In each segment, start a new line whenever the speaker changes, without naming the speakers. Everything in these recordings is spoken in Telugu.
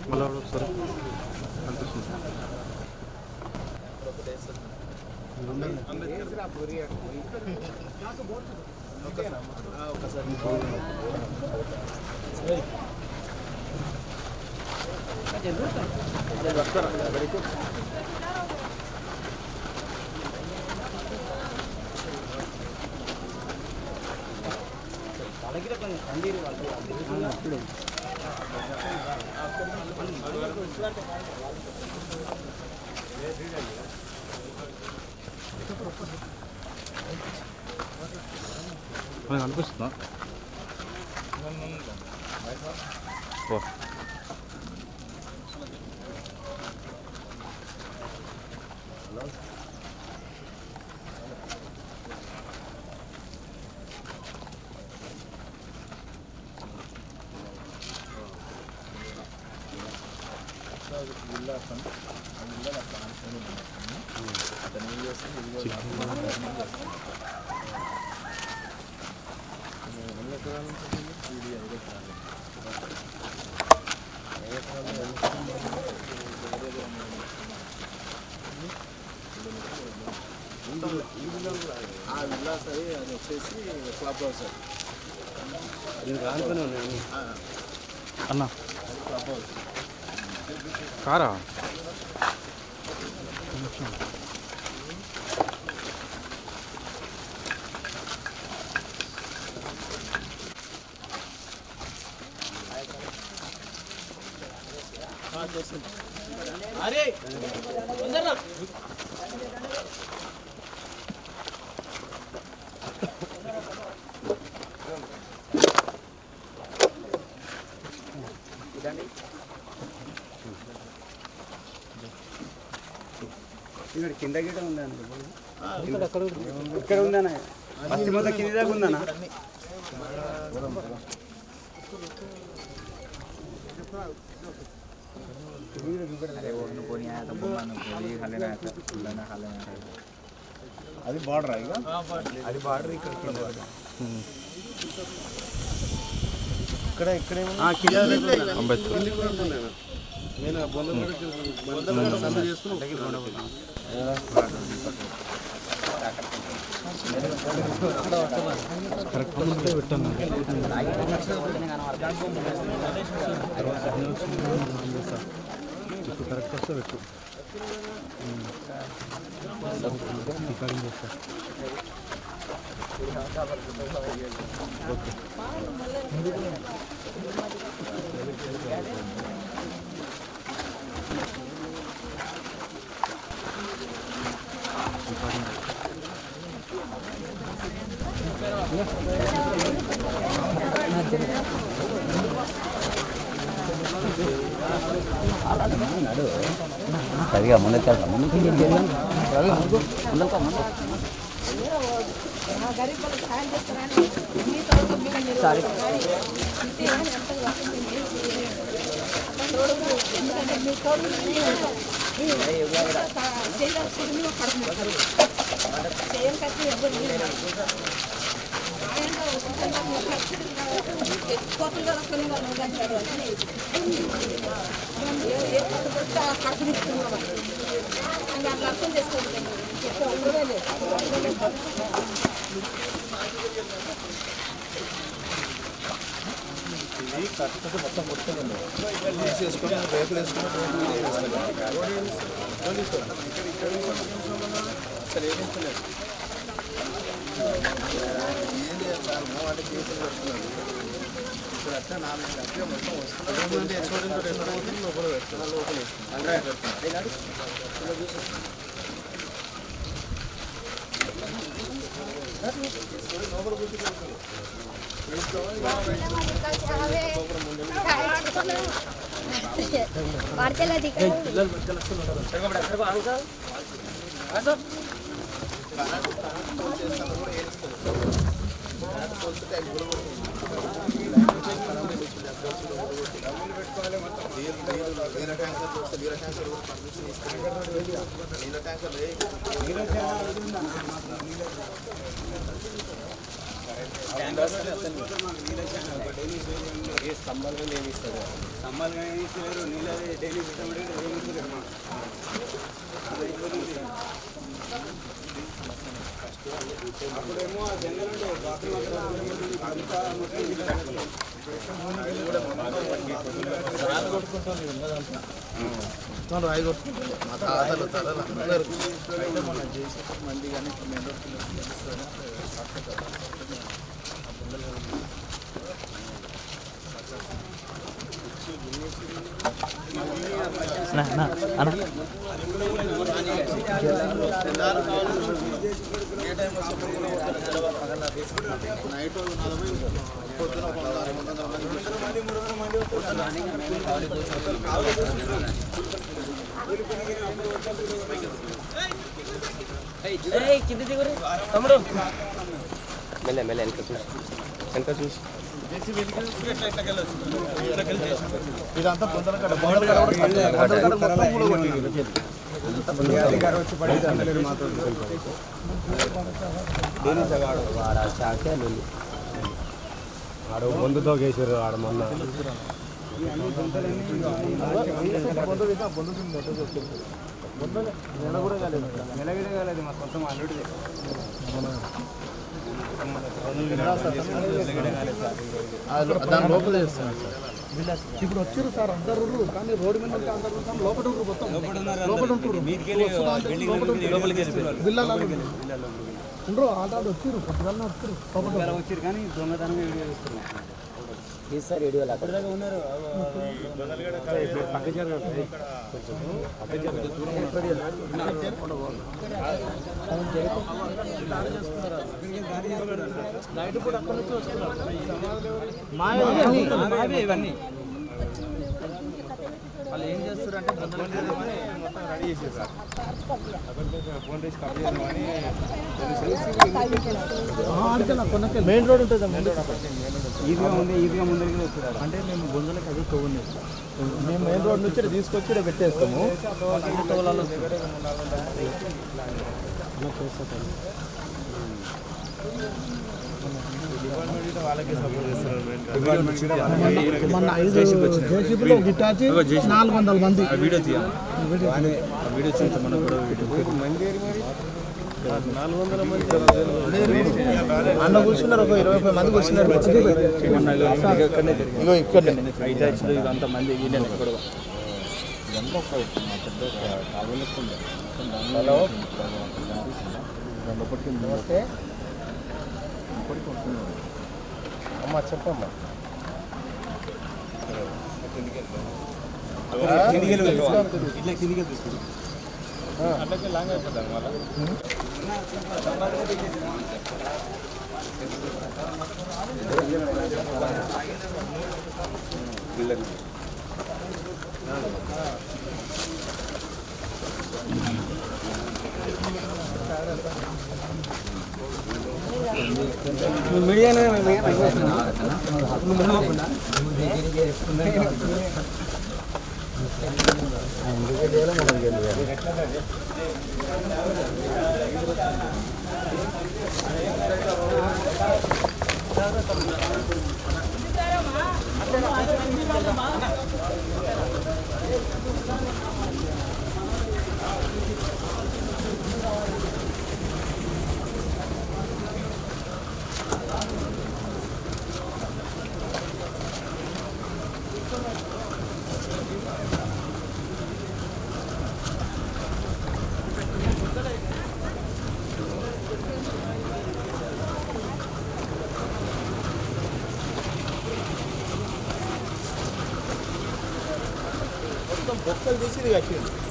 మళ్ళీ ఒకసారి అనిపిస్తుందా అది వచ్చేసి క్లబ్ హౌస్ అన్న క్లబ్ హౌస్ కారా అరే ఇక్కడ కింద గిట ఉందా ఇక్కడ ఉందా అస్థి మొత్తం కింద దాకా ఉందా అది బార్డర్ అది బార్డర్ ఇక్కడ కరెక్ట్ పెట్టాను కరెక్ట్ వస్తే పెట్టు రికార్డింగ్ చేస్తా ఓకే
సరిగా ముందుకు
అర్థం చేసుకోండి
కట్టుకుంటే మొత్తం కొట్టుకుంది వేసుకొని రేపులు వేసుకుని అసలు ఏమించలేదు ఏం లేదు సార్ అంటే కేసులు పెడుతున్నారు ఇప్పుడు అట్లా 4 గంటలు మొత్తం వస్తుంది ఎక్స్పోర్ట్ ఎక్కడ పోతుంది లోపల పెడుతున్నారు లోపల వేస్తున్నారు లోపల కూర్చుంటారు నీళ్ళ ట్యాంకర్లు వస్తే నీళ్ళ ట్యాంకర్ కూడా పర్మిషన్ ఇస్తారు. నీళ్ళ ట్యాంకర్లు స్తంభాలుగా ఏమి ఇస్తారు, స్తంభాలుగా ఏమి ఇస్తారు, నీళ్ళ డైలీ సిస్టమ్ ఏమి ఇస్తారు. అప్పుడేమో జంగల్ రాయి కొట్టుకుంటారు మా తాతలు తలలు అందరూ అయితే మొన్న చేసి మంది కానీ మెయిన్ నైట్ 40 పొద్దున 100
తమ్ముడు మెల్ల మెల్ల వెనక చూసి
ఇదంతా పొందల
ఆడ ముందుతో కేసారు ఆడ మొన్న
నెలగిడే కాలేదు మా సొంతం అల్లుడిది. దాని లోపల చేస్తాను సార్. ఇప్పుడు వచ్చారు సార్ అందరూ, కానీ రోడ్డు మీద అందరూ లోపల మొత్తం లోపల ఉంటారు. ఉండరు ఆటాడు వచ్చారు, పొద్దుగానే వచ్చారు కానీ దొంగతనంగా వీడియో చేస్తున్నారు.
సార్ వీడియో
అక్కడ దాకా ఉన్నారు. నైట్ కూడా అక్కడ నుంచి వస్తున్నారు. ఇవన్నీ వాళ్ళు ఏం చేస్తారంటే మొత్తం రెడీ చేసేసారు. ఫోన్ చేసి కట్ చేద్దామని మెయిన్ రోడ్ ఉంటుంది. ఈజీగా ఉంది, ఈజీగా ముందరికి వచ్చారు. అంటే మేము బొందలకి అది తవ్వండి, మేము మెయిన్ రోడ్ నుంచి తీసుకొచ్చి ఇక్కడ పెట్టేస్తాము. వాళ్ళకి సపోర్ట్ చేస్తారు. మొన్న 5 జేసీబీలో గిట్టాచి 400 మంది వీడియో వీడియో చేస్తే మనకు కూడా అన్న కూర్చున్నారు. ఒక 25 మంది కూర్చున్నారు. ఇక్కడ ఇదంతా మంది హలో నమస్తే అమ్మా చెప్పమ్మా. ఇట్లా కిందికి తీసుకుంటాం అట్లయితే లాంగ్ అయిపోతాను మళ్ళీ. మీడియానే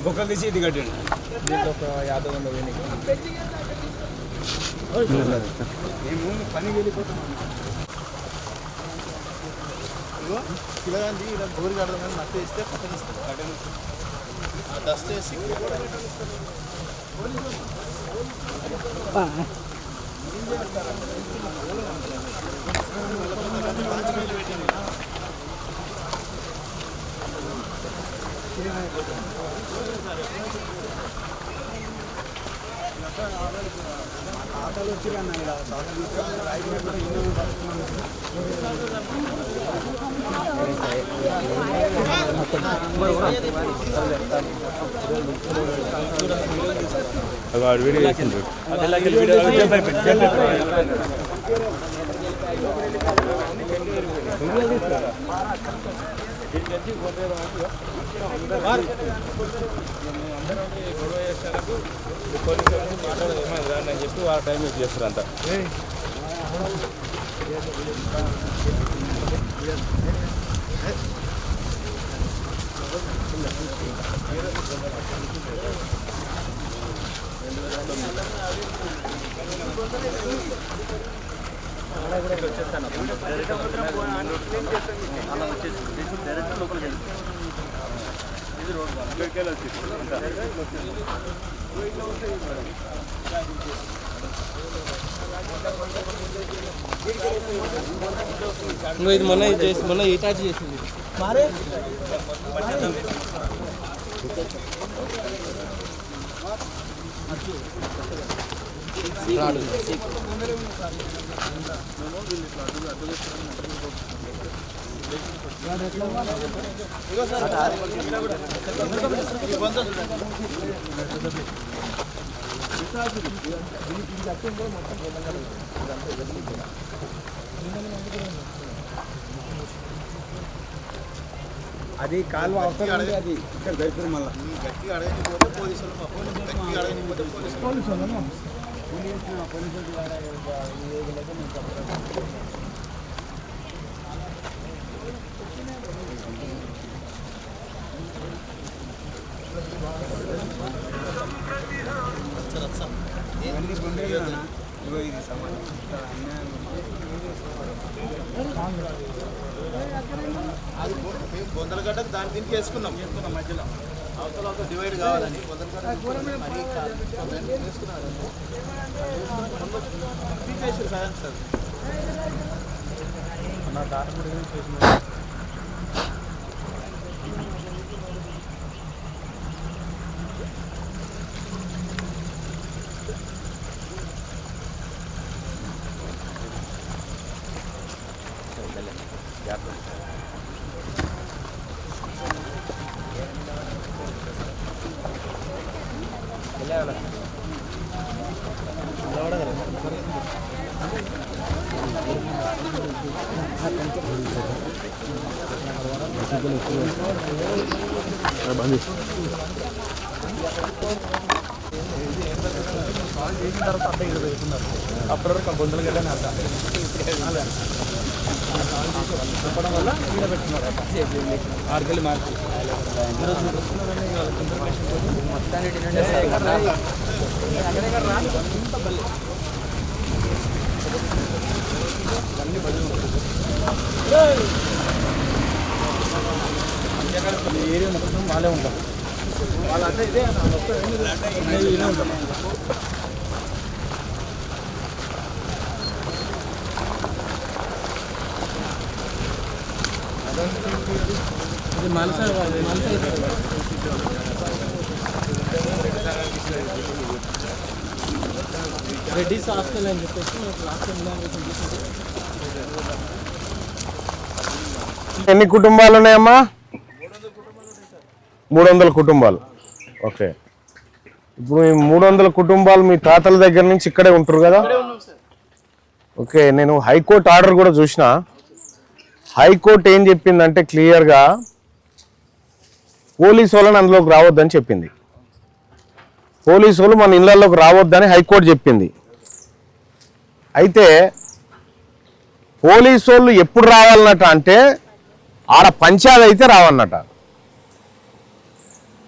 బొక్కలు తీసి ఇది కట్టిండు. దీంట్లో ఒక 50-100 వేలు మేము పని వెళ్ళిపోతాం. ఇగో పిల్లగాంది ఇలా గోరి కడదాం కానీ నట్టు వేస్తే పక్కన ఇస్తారు. డస్ట్ వేసి
చెప్పి వాళ్ళ టైం యూజ్ చేస్తారు అంతా. ఇది మొన్న ఇటాచి చేసింది
అది కాలువ అవసరం అది ఇక్కడ దొరికింది మళ్ళీ గట్టిగా అడగనిపోతే పోలీసులు గట్టిగా అడగనిపోతే పోలీసులు బొందలగడ్డ దాని దీనికి వేసుకున్నాం మధ్యలో అవతల డివైడ్ కావాలని అప్పటి వరకు బొందలగడ్డని చెప్పడం వల్ల మీద పెట్టుకున్నారు ఆడికెళ్ళి మార్చి ఏరియా మొత్తం వాళ్ళే ఉంటాం వాళ్ళంటే ఇదే ఇదే ఉంటాం ఇది మనస రెడ్డిస్ హాస్టల్ అని చెప్పేసి
ఎన్ని కుటుంబాలు ఉన్నాయమ్మా? 300 కుటుంబాలు. ఓకే, ఇప్పుడు ఈ 300 కుటుంబాలు మీ తాతల దగ్గర నుంచి ఇక్కడే ఉంటారు కదా? ఓకే, నేను హైకోర్టు ఆర్డర్ కూడా చూసిన. హైకోర్టు ఏం చెప్పిందంటే క్లియర్గా పోలీసు వాళ్ళని అందులోకి రావద్దని చెప్పింది. పోలీసు వాళ్ళు మన ఇళ్లలోకి రావద్దని హైకోర్టు చెప్పింది. అయితే పోలీసు వాళ్ళు ఎప్పుడు రావాలన్నట అంటే ఆడ పంచాయతీ అయితే రావన్నట.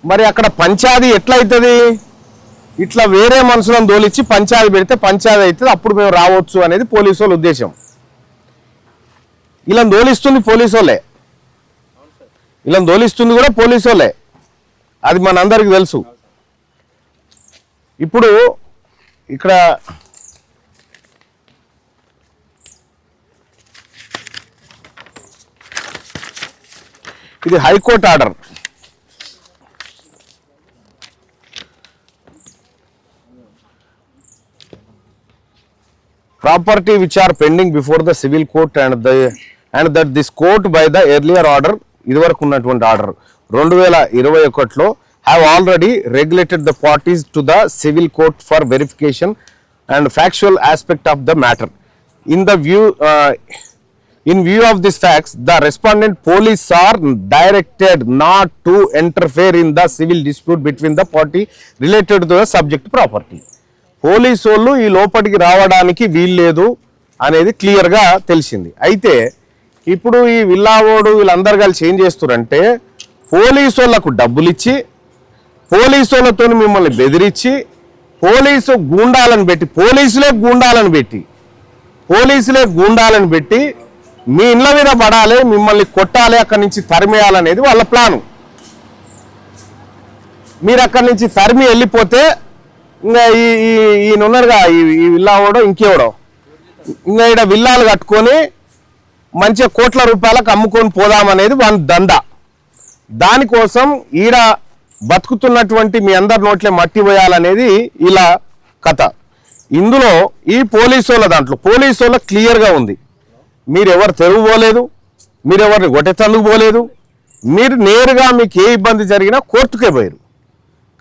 మరి అక్కడ పంచాయతీ ఎట్లయితుంది? ఇట్లా వేరే మనుషులను దోలిచ్చి పంచాయతీ పెడితే పంచాయతీ అవుతుంది, అప్పుడు మేము రావచ్చు అనేది పోలీసు వాళ్ళ ఉద్దేశం. ఇలా దోలిస్తుంది పోలీసు వాళ్ళే, ఇలా దోలిస్తుంది కూడా పోలీసు వాళ్ళే, అది మనందరికీ తెలుసు. ఇప్పుడు ఇక్కడ ఇది high court order. Property which are pending before the civil court and that this court by the earlier order, ఇదివరకు ఉన్నటువంటి order 2021లో have already regulated the parties to the civil court for verification and factual aspect of the matter. In view of these facts, the respondent police are directed not to interfere in the civil dispute between the party related to the subject property. Police వాళ్ళు ఈ లోపలికి రావడానికి వీల్లేదు అనేది క్లియర్గా తెలిసింది. అయితే ఇప్పుడు ఈ విల్లావోడు వీళ్ళందరూ కలిసి ఏం చేస్తారంటే పోలీసు వాళ్ళకు డబ్బులు ఇచ్చి పోలీసు వాళ్ళతో మిమ్మల్ని బెదిరించి పోలీసులే గూండాలను పెట్టి మీ ఇళ్ళ మీద పడాలి, మిమ్మల్ని కొట్టాలి, అక్కడి నుంచి తరిమేయాలనేది వాళ్ళ ప్లాను. మీరు అక్కడి నుంచి తరిమి వెళ్ళిపోతే ఇంకా ఈయన ఉన్నారుగా ఈ విల్లావోడో ఇంకేవడో ఇంకా ఈడ విల్లాలు కట్టుకొని మంచిగా కోట్ల రూపాయలకు అమ్ముకొని పోదామనేది వాళ్ళ దంద. దానికోసం ఈడ బతుకుతున్నటువంటి మీ అందరి నోట్లే మట్టి పోయాలనేది ఇలా కథ. ఇందులో ఈ పోలీసు వాళ్ళ దాంట్లో పోలీసు వాళ్ళ క్లియర్గా ఉంది, మీరెవరు తెరువు పోలేదు, మీరెవరిని గొట్టెతందుకు పోలేదు, మీరు నేరుగా మీకు ఏ ఇబ్బంది జరిగినా కోర్టుకే పోయారు.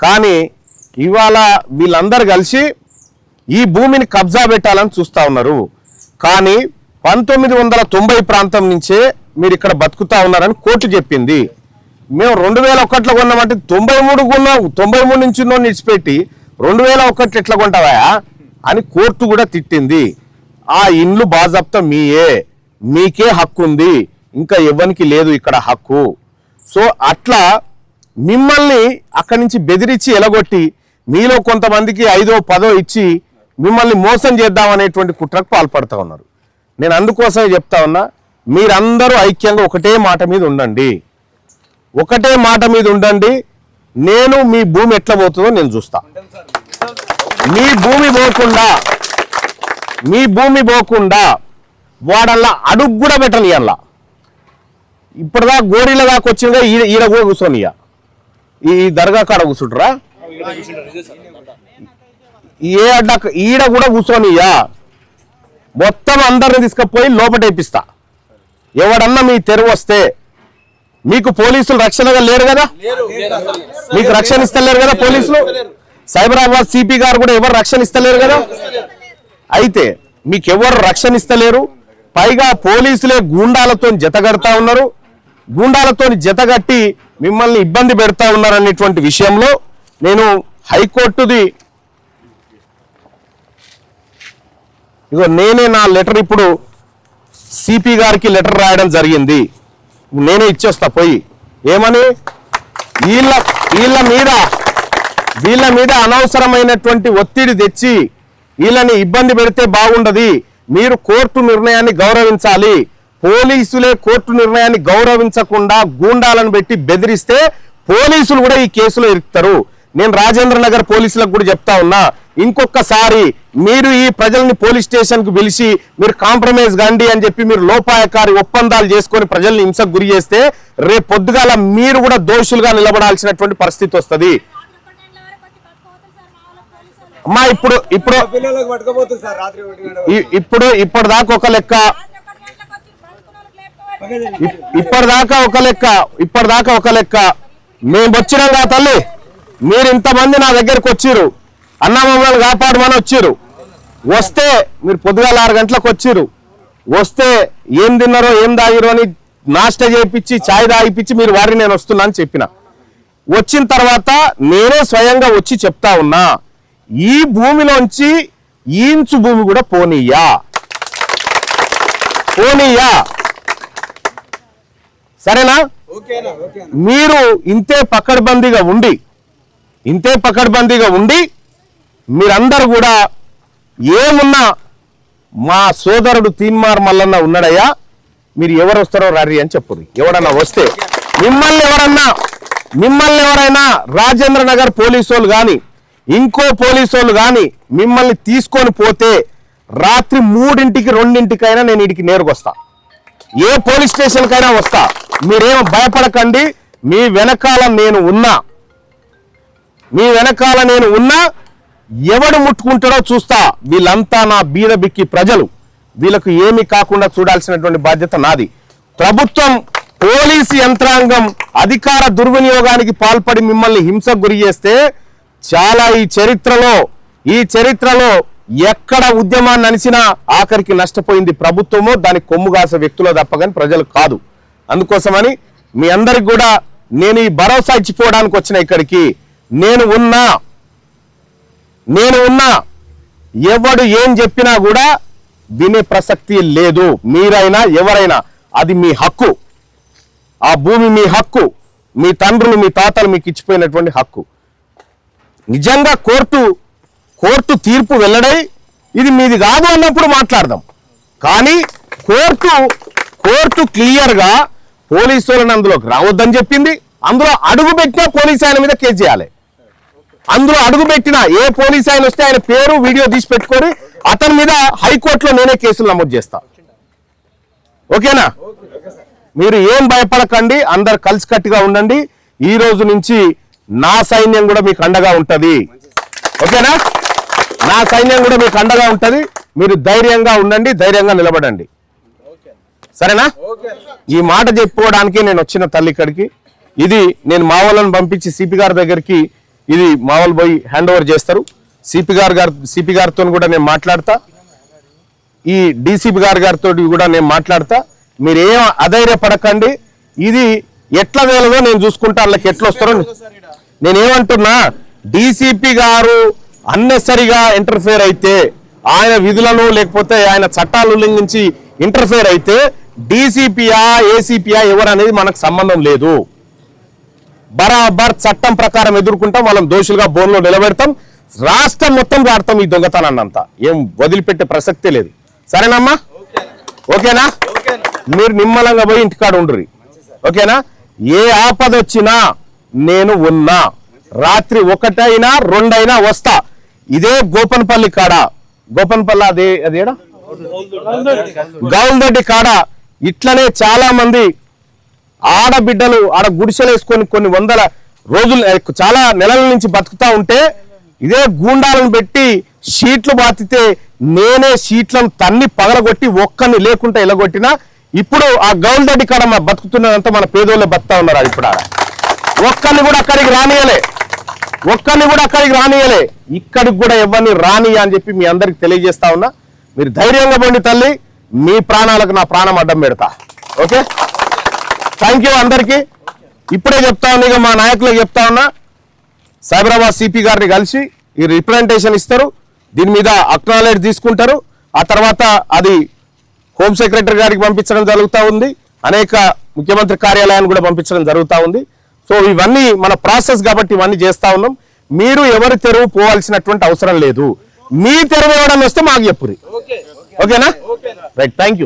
కానీ ఇవాళ వీళ్ళందరూ కలిసి ఈ భూమిని కబ్జా పెట్టాలని చూస్తూ ఉన్నారు. కానీ 1990 ప్రాంతం నుంచే మీరు ఇక్కడ బతుకుతా ఉన్నారని కోర్టు చెప్పింది. మేము 2001లో కొన్నామంటే 93 నుంచి నిడిచిపెట్టి 2001 ఎట్లా కొంటావా అని కోర్టు కూడా తిట్టింది. ఆ ఇండ్లు బాజాప్తా మీకే హక్కు ఉంది, ఇంకా ఎవరికి లేదు ఇక్కడ హక్కు. సో అట్లా మిమ్మల్ని అక్కడి నుంచి బెదిరించి ఎలగొట్టి మీలో కొంతమందికి 5ో 10ో ఇచ్చి మిమ్మల్ని మోసం చేద్దామనేటువంటి కుట్రకు పాల్పడుతూ ఉన్నారు. నేను అందుకోసమే చెప్తా ఉన్నా, మీరందరూ ఐక్యంగా ఒకటే మాట మీద ఉండండి. నేను మీ భూమి ఎట్లా పోతుందో నేను చూస్తా. మీ భూమి పోకుండా వాడల్లా అడుగు కూడా పెట్టని. అలా ఇప్పటిదా గోరీల దాకా వచ్చిందిగా ఈడ కూడా కూర్చొనియా, ఈ దర్గా కాడ కూర్చుంటారా, ఈడ కూడా కూర్చొనియా, మొత్తం అందరిని తీసుకుపోయి లోపటేపిస్తా. ఎవడన్నా మీ తెరువు వస్తే మీకు పోలీసులు రక్షణగా లేరు కదా, మీకు రక్షణ ఇస్తలేరు కదా పోలీసులు. సైబరాబాద్ సిపి గారు కూడా ఎవరు రక్షణ ఇస్తలేరు కదా. అయితే మీకు ఎవరు రక్షణ ఇస్తలేరు, పైగా పోలీసులే గూండాలతో జతగడతా ఉన్నారు, గూండాలతో జతగట్టి మిమ్మల్ని ఇబ్బంది పెడతా ఉన్నారు అనేటువంటి విషయంలో నేను హైకోర్టుది నేనే నా లెటర్ ఇప్పుడు సిపి గారికి లెటర్ రాయడం జరిగింది. నేనే ఇచ్చేస్తా పోయి ఏమని, వీళ్ళ మీద అనవసరమైనటువంటి ఒత్తిడి తెచ్చి వీళ్ళని ఇబ్బంది పెడితే బాగుండదు, మీరు కోర్టు నిర్ణయాన్ని గౌరవించాలి. పోలీసులే కోర్టు నిర్ణయాన్ని గౌరవించకుండా గూండాలను పెట్టి బెదిరిస్తే పోలీసులు కూడా ఈ కేసులో ఇరుకుతారు. నేను రాజేంద్ర నగర్ పోలీసులకు కూడా చెప్తా ఉన్నా, ఇంకొకసారి మీరు ఈ ప్రజల్ని పోలీస్ స్టేషన్ కు పిలిచి మీరు కాంప్రమైజ్ కండి అని చెప్పి మీరు లోపాయకారి ఒప్పందాలు చేసుకొని ప్రజల్ని హింసకు గురి చేస్తే రేపు పొద్దుగాల మీరు కూడా దోషులుగా నిలబడాల్సినటువంటి పరిస్థితి వస్తుంది. అమ్మా ఇప్పటిదాకా ఒక లెక్క మేము వచ్చినాగా తల్లి, మీరు ఇంతమంది నా దగ్గరకు వచ్చిర్రు, అన్న మమ్మల్ని కాపాడమని వచ్చిర్రు. వస్తే మీరు పొద్దుగాల 6 గంటలకు వచ్చిర్రు, వస్తే ఏం తిన్నారో ఏం తాగిరో అని నాష్ట చేయించి ఛాయ్ తాగిపించి మీరు వారిని నేను వస్తున్నా అని చెప్పిన. వచ్చిన తర్వాత నేనే స్వయంగా వచ్చి చెప్తా ఉన్నా, ఈ భూమిలోంచి ఇంచు భూమి కూడా పోనీయా. సరేనా? మీరు ఇంతే పకడ్బందీగా ఉండి మీరందరూ కూడా ఏమున్నా మా సోదరుడు తీన్మార్ మల్లన్న ఉన్నాడయ్యా, మీరు ఎవరు వస్తారో రారి అని చెప్పరు. ఎవడన్నా వస్తే మిమ్మల్ని ఎవరైనా రాజేంద్ర నగర్ పోలీసు వాళ్ళు కానీ ఇంకో పోలీసు వాళ్ళు కానీ మిమ్మల్ని తీసుకొని పోతే రాత్రి 3ంటికి 2ంటికైనా నేను ఇడికి నేరుకొస్తా. ఏ పోలీస్ స్టేషన్ కైనా వస్తా, మీరేం భయపడకండి. మీ వెనకాల నేను ఉన్నా, ఎవడు ముట్టుకుంటాడో చూస్తా. వీళ్ళంతా నా బీద బిక్కి ప్రజలు, వీళ్ళకు ఏమీ కాకుండా చూడాల్సినటువంటి బాధ్యత నాది. ప్రభుత్వం, పోలీసు యంత్రాంగం అధికార దుర్వినియోగానికి పాల్పడి మిమ్మల్ని హింసకు గురి చేస్తే చాలా ఈ చరిత్రలో ఎక్కడ ఉద్యమాన్ని అనిసినా ఆఖరికి నష్టపోయింది ప్రభుత్వమో దానికి కొమ్ముగాసే వ్యక్తులు తప్పగాని ప్రజలు కాదు. అందుకోసమని మీ అందరికి కూడా నేను ఈ భరోసా ఇచ్చిపోవడానికి వచ్చిన ఇక్కడికి. నేను ఉన్నా ఎవడు ఏం చెప్పినా కూడా వినే ప్రసక్తి లేదు. మీరైనా ఎవరైనా, అది మీ హక్కు. ఆ భూమి మీ హక్కు, మీ తండ్రులు మీ తాతలు మీకు ఇచ్చిపోయినటువంటి హక్కు. నిజంగా కోర్టు తీర్పు వెల్లడై ఇది మీది కాదు అన్నప్పుడు మాట్లాడదాం. కానీ కోర్టు క్లియర్గా పోలీసు వాళ్ళని అందులోకి రావద్దని చెప్పింది. అందులో అడుగు పెట్టినా పోలీసు ఆయన మీద కేసు చేయాలి. అందులో అడుగు పెట్టినా ఏ పోలీసు ఆయన వస్తే ఆయన పేరు వీడియో తీసి పెట్టుకొని అతని మీద హైకోర్టులో నేనే కేసులు నమోదు చేస్తా. ఓకేనా? మీరు ఏం భయపడకండి, అందరు కలిసికట్టుగా ఉండండి. ఈ రోజు నుంచి నా సైన్యం కూడా మీకు అండగా ఉంటది. ఓకేనా? నా సైన్యం కూడా మీకు అండగా ఉంటది. మీరు ధైర్యంగా ఉండండి, ధైర్యంగా నిలబడండి. సరేనా? ఈ మాట చెప్పుకోవడానికి నేను వచ్చిన తల్లి ఇక్కడికి. ఇది నేను మా వాళ్ళని పంపించి సిపి గారి దగ్గరికి ఇది మా వాళ్ళు పోయి హ్యాండ్ ఓవర్ చేస్తారు. సిపి గారితో కూడా నేను మాట్లాడతా, ఈ డీసీపీ గారితో కూడా నేను మాట్లాడతా. మీరేం అధైర్యపడకండి. ఇది ఎట్లా వేలదో నేను చూసుకుంటా, వాళ్ళకి ఎట్లా వస్తారో. నేనేమంటున్నా, డీసీపీ గారు అన్నెసరిగా ఇంటర్ఫేర్ అయితే, ఆయన విధులను లేకపోతే ఆయన చట్టాలు ఉల్లంఘించి ఇంటర్ఫేర్ అయితే డీసీపీయా ఏసీపీయా ఎవరనేది మనకు సంబంధం లేదు. బరాబర్ చట్టం ప్రకారం ఎదుర్కొంటాం, వాళ్ళని దోషులుగా బోన్లో నిలబెడతాం, రాష్ట్రం మొత్తం వాడతాం ఈ దొంగతనాన్నంతా. ఏం వదిలిపెట్టే ప్రసక్తే లేదు. సరేనమ్మా? ఓకేనా? మీరు నిమ్మలంగా పోయి ఇంటికాడ ఉండ్రి. ఓకేనా? ఏ ఆపద వచ్చినా నేను ఉన్నా. రాత్రి 1 అయినా 2 అయినా వస్తా. ఇదే గోపన్పల్లి కాడ, అదేడా గౌల్దొడ్డి కాడ ఇట్లనే చాలా మంది ఆడబిడ్డలు ఆడ గుడిసెలు వేసుకొని కొన్ని వందల రోజులు చాలా నెలల నుంచి బతుకుతా ఉంటే ఇదే గూండాలను పెట్టి షీట్లు బాతితే నేనే షీట్లను తన్ని పగలగొట్టి ఒక్కని లేకుండా ఎలగొట్టినా. ఇప్పుడు ఆ గౌల్దొడ్డి కాడ బతుకుతున్నదంతా మన పేదోళ్ళే బతుకుతా ఉన్నారు. ఇప్పుడు ఒక్కరిని కూడా అక్కడికి రానియలే. ఇక్కడికి కూడా ఎవరిని రానియా అని చెప్పి మీ అందరికి తెలియజేస్తా ఉన్నా. మీరు ధైర్యంగా పోండి తల్లి, మీ ప్రాణాలకు నా ప్రాణం అడ్డం పెడతా. ఓకే? థ్యాంక్ యూ అందరికీ. ఇప్పుడే చెప్తా ఉన్నా, ఇక మా నాయకులకు చెప్తా ఉన్నా, సైబరాబాద్ సిపి గారిని కలిసి ఈ రిప్రజెంటేషన్ ఇస్తారు. దీని మీద అక్నాలెడ్జ్ తీసుకుంటారు. ఆ తర్వాత అది హోమ్ సెక్రటరీ గారికి పంపించడం జరుగుతూ ఉంది. అనేక ముఖ్యమంత్రి కార్యాలయాన్ని కూడా పంపించడం జరుగుతూ ఉంది. సో ఇవన్నీ మన ప్రాసెస్ కాబట్టి ఇవన్నీ చేస్తా ఉన్నాం. మీరు ఎవరి తెరువు పోవాల్సినటువంటి అవసరం లేదు. మీ తెరువు ఇవ్వడం వస్తే మాకు చెప్పురి. ఓకేనా? Right, thank you.